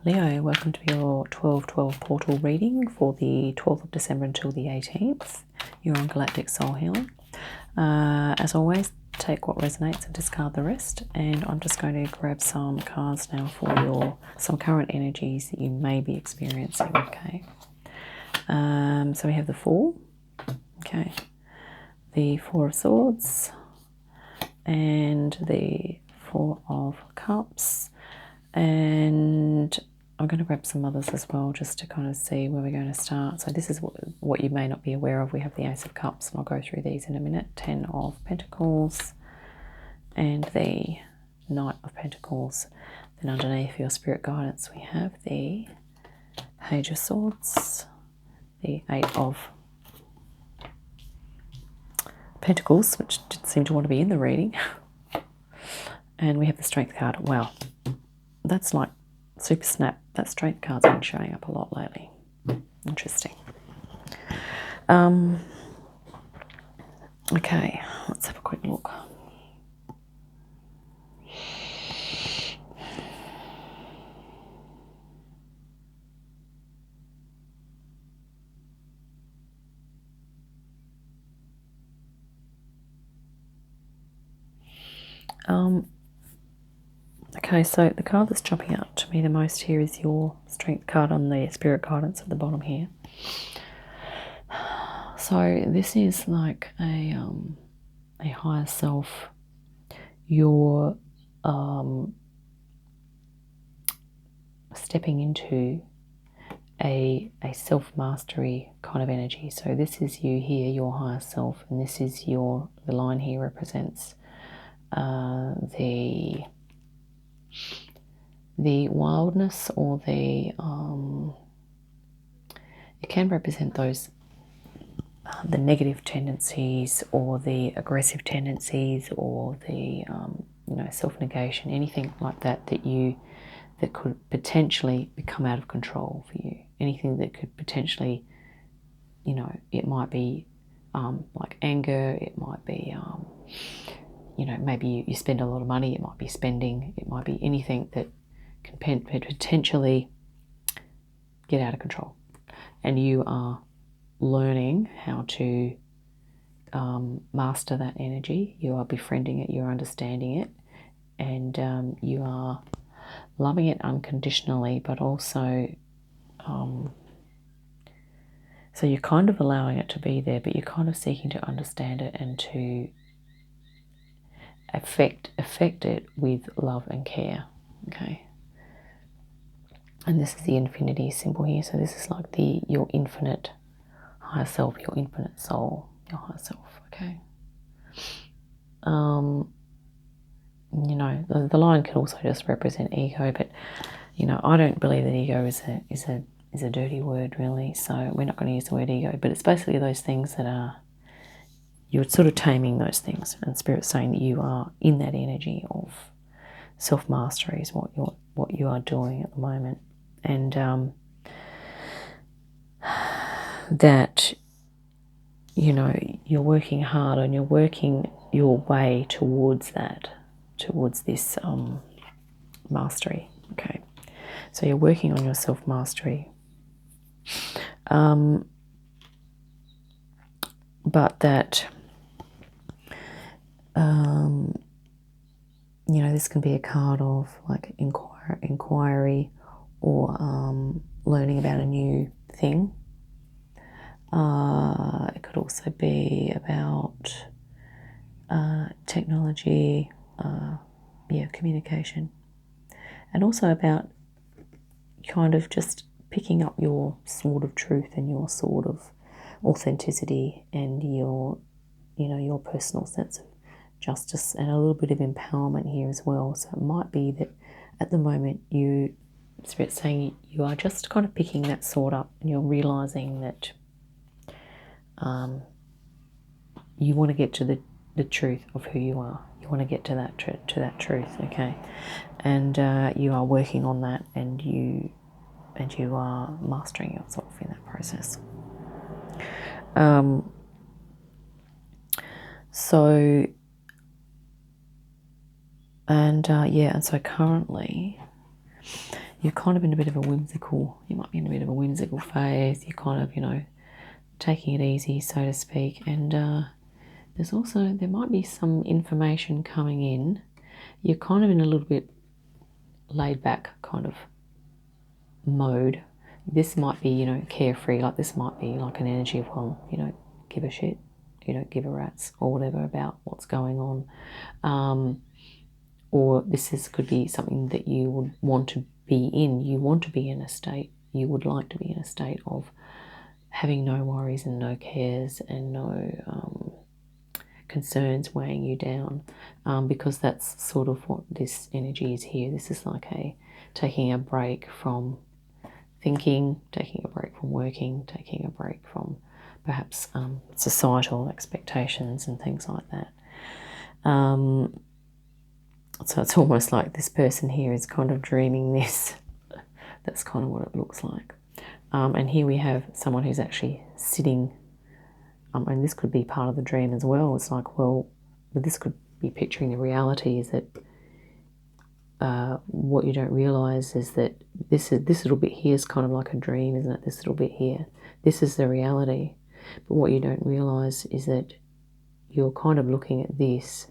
Leo, welcome to your 12/12 portal reading for the 12th of December until the 18th. You're on Galactic Soul Healing. As always, take what resonates and discard the rest. And I'm just going to grab some cards now for some current energies that you may be experiencing. Okay. So we have the Fool. Okay. The Four of Swords. And the Four of Cups. And I'm going to grab some others as well just to kind of see where we're going to start. So this is what you may not be aware of. We have the Ace of Cups, and I'll go through these in a minute. 10 of Pentacles and the Knight of Pentacles. Then underneath your spirit guidance we have the Page of Swords, the 8 of Pentacles, which did seem to want to be in the reading. And we have the Strength card. Wow. That's like super snap. That Strength card's been showing up a lot lately. Interesting. Okay, let's have a quick look. Okay, so the card that's jumping out to me the most here is your Strength card on the Spirit Guidance at the bottom here. So this is like a higher self. You're stepping into a self-mastery kind of energy. So this is you here, your higher self, and this is the line here represents the wildness, or it can represent those the negative tendencies or the aggressive tendencies or the self-negation, anything like that that could potentially become out of control for you. Anything that could potentially, it might be like anger, it might be maybe you spend a lot of money, it might be spending, it might be anything that can potentially get out of control. And you are learning how to master that energy. You are befriending it, you're understanding it, and you are loving it unconditionally, but also so you're kind of allowing it to be there, but you're kind of seeking to understand it and to affect it with love and care. Okay. And this is the infinity symbol here. So this is like your infinite higher self, your infinite soul, your higher self. Okay. The line can also just represent ego, but I don't believe that ego is a dirty word, really. So we're not going to use the word ego, but it's basically those things that you're sort of taming those things, and Spirit's saying that you are in that energy of self-mastery is what you are doing at the moment. And that you're working hard and you're working your way towards this mastery. Okay, so you're working on your self-mastery, but that this can be a card of like inquiry or learning about a new thing. It could also be about technology, communication, and also about kind of just picking up your sword of truth and your sword of authenticity and your personal sense of justice and a little bit of empowerment here as well. So it might be that at the moment Spirit's saying you are just kind of picking that sword up and you're realizing that you want to get to the truth of who you are. You want to get to that truth, okay? And you are working on that, and you are mastering yourself in that process. And so currently you're kind of in a bit of a whimsical, you might be in a bit of a whimsical phase. You're kind of, you know, taking it easy, so to speak. And there might be some information coming in. You're kind of in a little bit laid back kind of mode. This might be, you know, carefree. Like this might be like an energy of, well, you don't give a shit, you don't give a rat's or whatever about what's going on. Or could be something that you would want to be in. You want to be in a state, you would like to be in a state of having no worries and no cares and no concerns weighing you down, because that's sort of what this energy is here. This is like taking a break from thinking, taking a break from working, taking a break from perhaps societal expectations and things like that. So it's almost like this person here is kind of dreaming this. That's kind of what it looks like. And here we have someone who's actually sitting, and this could be part of the dream as well. It's like, well, this could be picturing the reality is that what you don't realise is that this little bit here is kind of like a dream, isn't it? This little bit here. This is the reality. But what you don't realise is that you're kind of looking at this,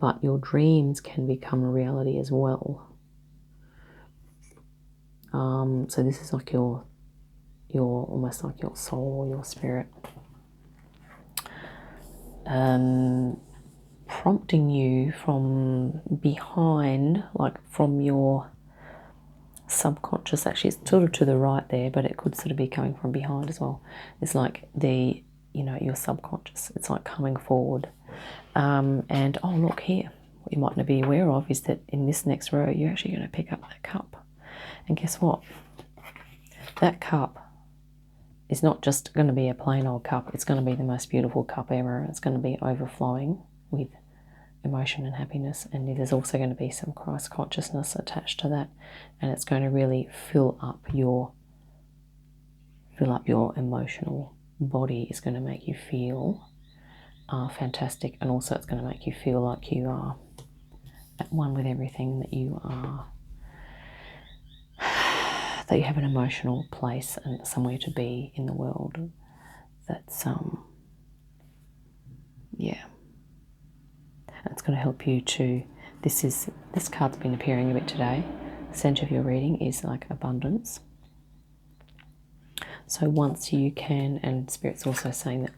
but your dreams can become a reality as well. So this is like your almost like your soul or your spirit, prompting you from behind, like from your subconscious. Actually, it's sort of to the right there, but it could sort of be coming from behind as well. It's like your subconscious. It's like coming forward. And oh, look here. What you might not be aware of is that in this next row, you're actually going to pick up that cup. And guess what? That cup is not just going to be a plain old cup. It's going to be the most beautiful cup ever. It's going to be overflowing with emotion and happiness. And there's also going to be some Christ consciousness attached to that. And it's going to really fill up your emotional body. It's going to make you feel fantastic. And also it's going to make you feel like you are at one with everything, that you are, that you have an emotional place and somewhere to be in the world. That's it's going to help you to, this card's been appearing a bit today. The centre of your reading is like abundance. So once you can, and Spirit's also saying that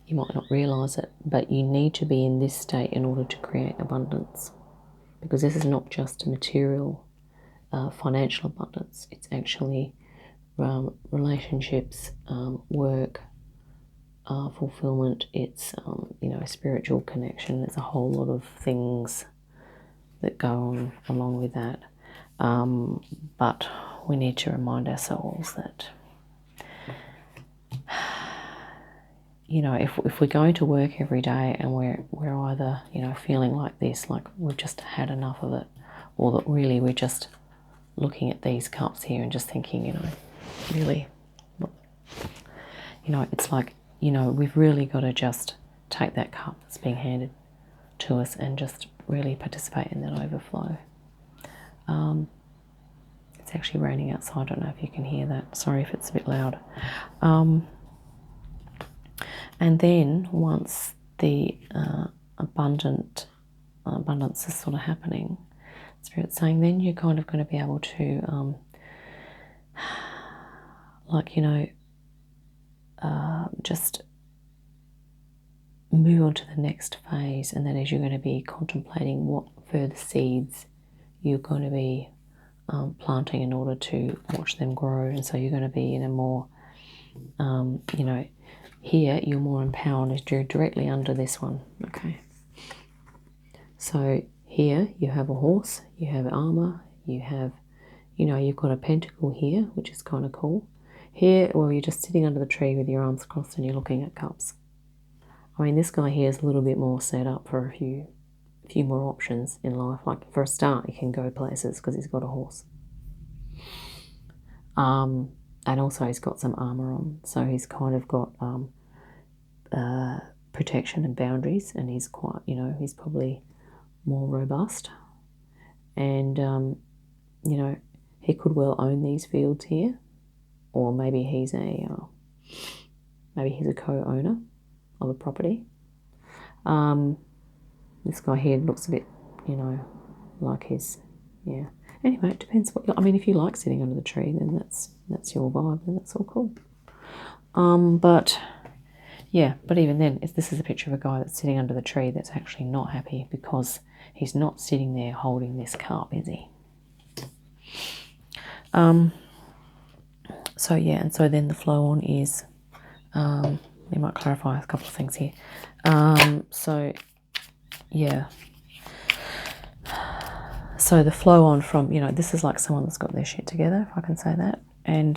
you might not realise it, but you need to be in this state in order to create abundance, because this is not just material financial abundance. It's actually relationships, work, fulfillment. It's spiritual connection. There's a whole lot of things that go on along with that. But we need to remind ourselves that if we're going to work every day and we're either feeling like this, like we've just had enough of it, or that really we're just looking at these cups here and just thinking, really, it's like, we've really got to just take that cup that's being handed to us and just really participate in that overflow. It's actually raining outside. I don't know if you can hear that. Sorry if it's a bit loud. And then once the abundance is sort of happening, Spirit's saying then you're kind of going to be able to, just move on to the next phase, and that is you're going to be contemplating what further seeds you're going to be planting in order to watch them grow. And so you're going to be in a more, here you're more empowered as you're directly under this one, okay? So here you have a horse, you have armor, you have, you've got a pentacle here, which is kind of cool. Here, well, you're just sitting under the tree with your arms crossed and you're looking at cups. I mean, this guy here is a little bit more set up for a few more options in life. Like, for a start, he can go places because he's got a horse. And also he's got some armor on, so he's kind of got protection and boundaries, and he's quite, he's probably more robust. And, he could well own these fields here, or maybe he's a co-owner of a property. This guy here looks a bit, you know, like his, yeah. Anyway, it depends what, I mean, if you like sitting under the tree, then that's your vibe, and that's all cool. But yeah, but even then, this is a picture of a guy that's sitting under the tree that's actually not happy because he's not sitting there holding this cup, is he? So yeah, and so then the flow on is, we might clarify a couple of things here. So yeah. So the flow on from, you know, this is like someone that's got their shit together, if I can say that. And,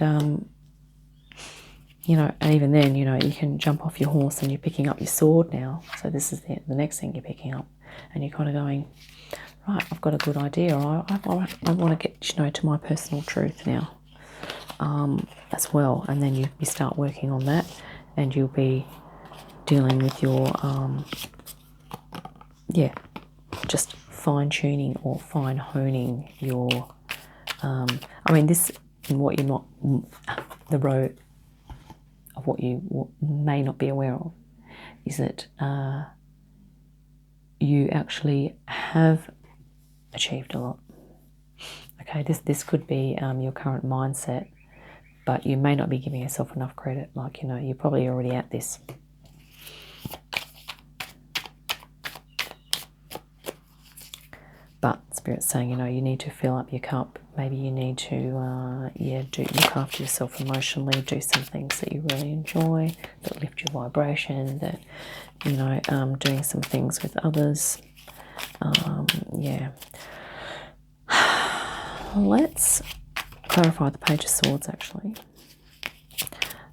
you know, and even then, you know, you can jump off your horse and you're picking up your sword now. So this is the next thing you're picking up. And you're kind of going, right, I've got a good idea. I want to get, you know, to my personal truth now as well. And then you start working on that, and you'll be dealing with your, yeah, just fine-tuning or fine-honing your, I mean, this, what you're not, the row of what you may not be aware of is that you actually have achieved a lot. Okay, this could be your current mindset, but you may not be giving yourself enough credit. Like, you know, you're probably already at this. But Spirit's saying, you know, you need to fill up your cup. Maybe you need to, look after yourself emotionally, do some things that you really enjoy, that lift your vibration, that, you know, doing some things with others. Yeah. Let's clarify the Page of Swords, actually.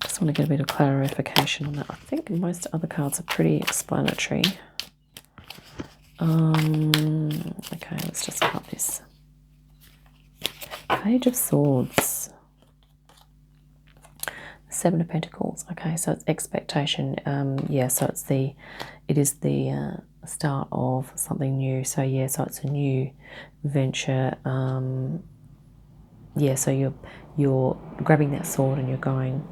Just want to get a bit of clarification on that. I think most other cards are pretty explanatory. Okay, let's just cut this. Page of Swords. Seven of Pentacles. Okay, so it's expectation. Yeah, so it is the start of something new. So yeah, so it's a new venture. Yeah, so you're grabbing that sword and you're going.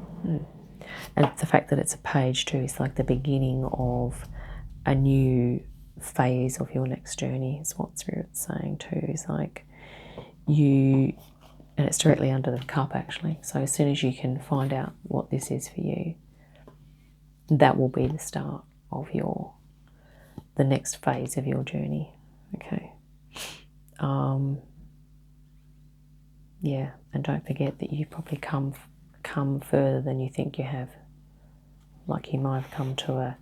And the fact that it's a page too is like the beginning of a new phase of your next journey, is what Spirit's saying too. Is like and it's directly under the cup actually. So as soon as you can find out what this is for you, that will be the start of the next phase of your journey. Okay. Yeah, and don't forget that you've probably come further than you think you have. Like you might have come to a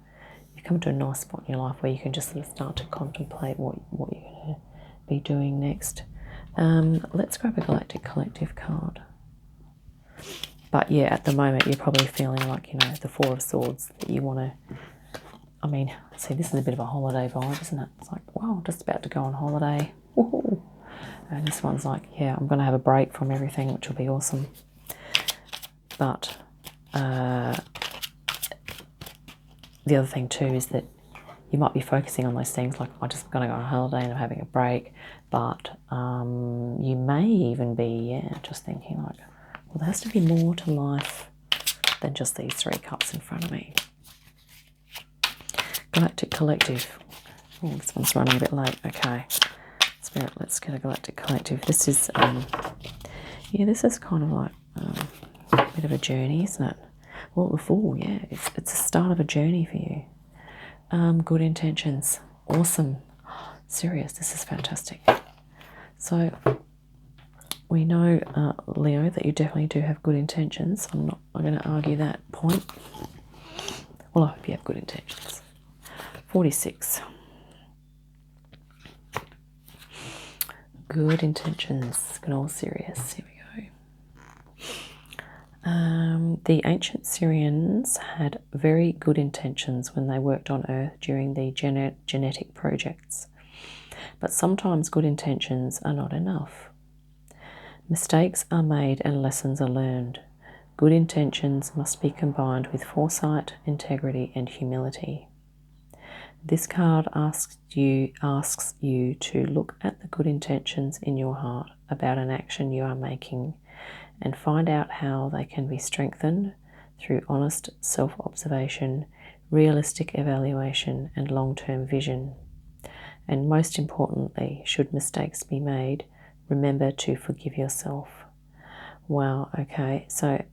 nice spot in your life where you can just sort of start to contemplate what you're going to be doing next. Let's grab a Galactic Collective card. But yeah, at the moment you're probably feeling like, you know, the Four of Swords, that you want to, I mean, see, this is a bit of a holiday vibe, isn't it? It's like, wow, just about to go on holiday. Woohoo! And this one's like, yeah, I'm going to have a break from everything, which will be awesome. But the other thing too is that you might be focusing on those things like, I'm just going to go on holiday and I'm having a break. But you may even be, just thinking like, well, there has to be more to life than just these three cups in front of me. Galactic Collective. Oh, this one's running a bit late. Okay. Spirit, let's get a Galactic Collective. This is, this is kind of like a bit of a journey, isn't it? Well, the Fool, yeah, it's the start of a journey for you. Good intentions. Awesome. Serious, this is fantastic. So, we know, Leo, that you definitely do have good intentions. I'm going to argue that point. Well, I hope you have good intentions. 46. Good intentions. Good old Sirius. Here we go. The ancient Sirians had very good intentions when they worked on Earth during the genetic projects. But sometimes good intentions are not enough. Mistakes are made and lessons are learned. Good intentions must be combined with foresight, integrity, and humility. This card asks you to look at the good intentions in your heart about an action you are making and find out how they can be strengthened through honest self-observation, realistic evaluation, and long-term vision. And most importantly, should mistakes be made, remember to forgive yourself. Wow, okay, so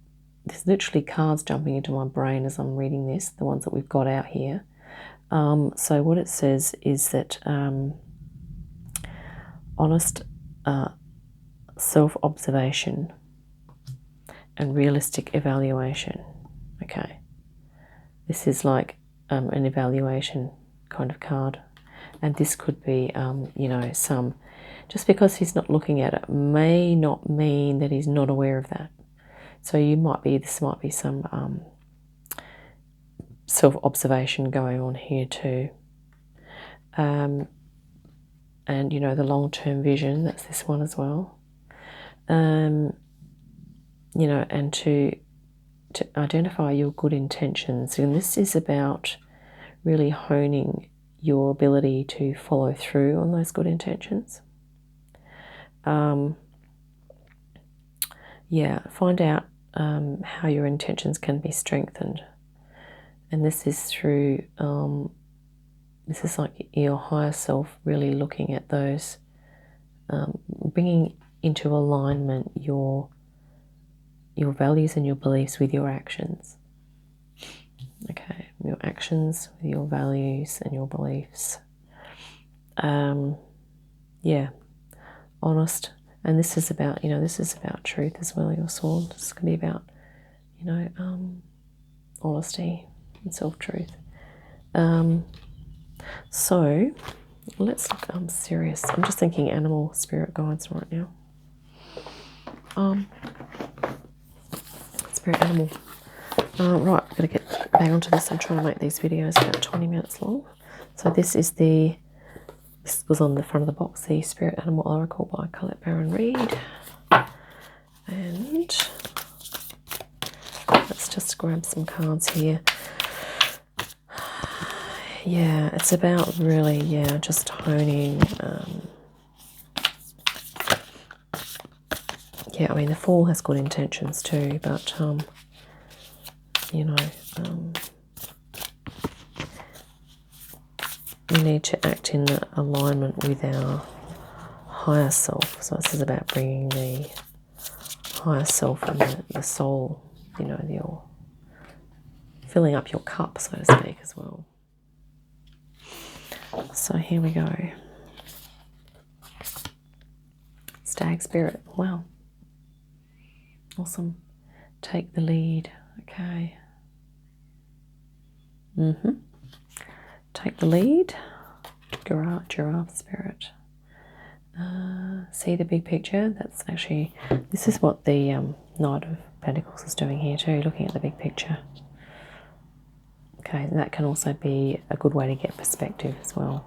there's literally cards jumping into my brain as I'm reading this, the ones that we've got out here. So what it says is that honest self-observation and realistic evaluation. Okay, this is like an evaluation kind of card, and this could be, you know, just because he's not looking at it may not mean that he's not aware of that. So this might be some self-observation going on here too. And, you know, the long-term vision, that's this one as well. You know, and to identify your good intentions. And this is about really honing your ability to follow through on those good intentions. Yeah, find out how your intentions can be strengthened. And this is through, this is like your higher self really looking at those, bringing into alignment your values and your beliefs with your actions. Okay, your actions with your values and your beliefs. Yeah, honest. And this is about, you know, this is about truth as well, your sword. This can be about, you know, honesty and self-truth. So let's look, I'm serious. I'm just thinking animal spirit guides right now. Spirit animal. Right, I've got to get back onto this. I'm trying to make these videos about 20 minutes long. So this was on the front of the box, the Spirit Animal Oracle by Colette Baron Reid. And let's just grab some cards here. Yeah, it's about really, yeah, just honing. Yeah, I mean, the Fool has good intentions too, but, you know, we need to act in alignment with our higher self. So this is about bringing the higher self and the soul, you know, your filling up your cup, so to speak, as well. So here we go. Stag spirit. Wow. Awesome. Take the lead. Okay. Take the lead. Giraffe spirit. See the big picture? That's actually, this is what the Knight of Pentacles is doing here too, looking at the big picture. Okay, that can also be a good way to get perspective as well.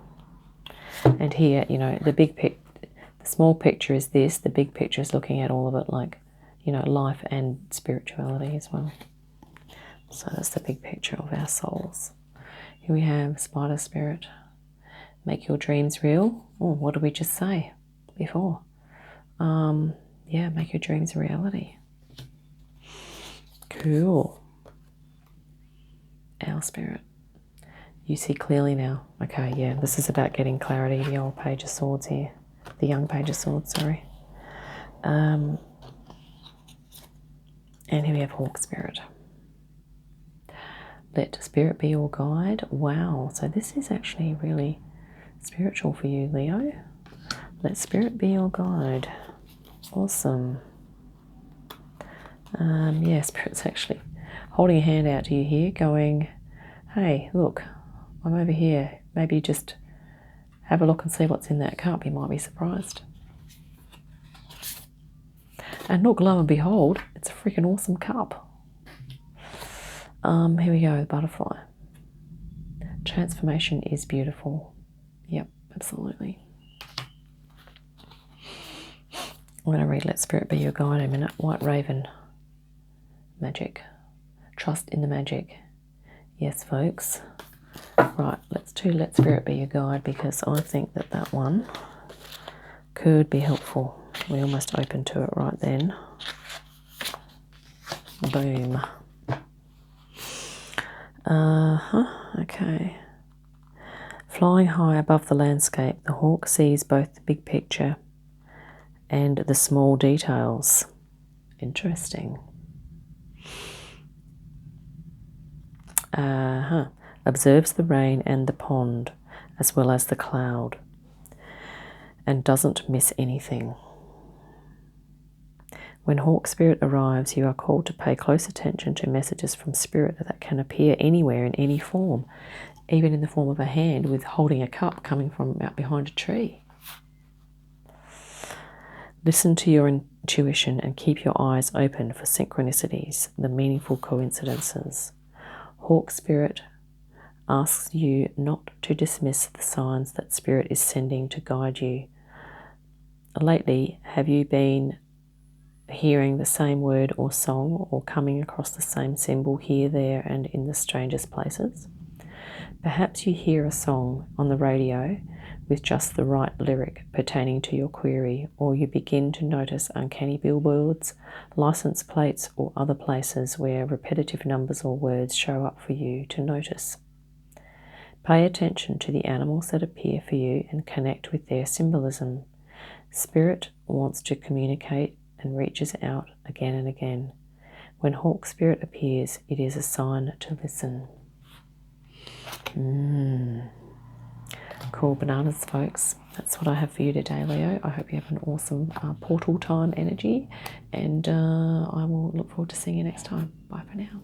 And here, you know, the small picture is this, the big picture is looking at all of it, like, you know, life and spirituality as well. So that's the big picture of our souls. Here we have Spider Spirit. Make your dreams real. Oh, what did we just say before? Yeah, make your dreams a reality. Cool. Owl Spirit. You see clearly now. Okay, yeah, this is about getting clarity. The old Page of Swords here. The young Page of Swords, sorry. And here we have Hawk Spirit. Let Spirit be your guide. Wow, so this is actually really spiritual for you, Leo. Let Spirit be your guide. Awesome. Yeah, Spirit's actually holding a hand out to you here, going, hey, look, I'm over here. Maybe just have a look and see what's in that cup. You might be surprised. And look, lo and behold, it's a freaking awesome cup. Here we go, the butterfly. Transformation is beautiful. Yep, absolutely. I'm going to read Let Spirit Be Your Guide in a minute. White Raven. Magic. Trust in the magic. Yes, folks. Right, let's do Let Spirit Be Your Guide, because I think that one could be helpful. We almost opened to it right then. Boom. Okay. Flying high above the landscape, the hawk sees both the big picture and the small details. Interesting. Observes the rain and the pond, as well as the cloud, and doesn't miss anything. When Hawk Spirit arrives, you are called to pay close attention to messages from Spirit that can appear anywhere in any form, even in the form of a hand with holding a cup coming from out behind a tree. Listen to your intuition and keep your eyes open for synchronicities, the meaningful coincidences. Hawk Spirit asks you not to dismiss the signs that Spirit is sending to guide you. Lately, have you been hearing the same word or song, or coming across the same symbol here, there, and in the strangest places? Perhaps you hear a song on the radio with just the right lyric pertaining to your query, or you begin to notice uncanny billboards, license plates, or other places where repetitive numbers or words show up for you to notice. Pay attention to the animals that appear for you and connect with their symbolism. Spirit wants to communicate and reaches out again and again. When Hawk Spirit appears, it is a sign to listen. Cool bananas, folks. That's what I have for you today, Leo. I hope you have an awesome portal time energy, and I will look forward to seeing you next time. Bye for now.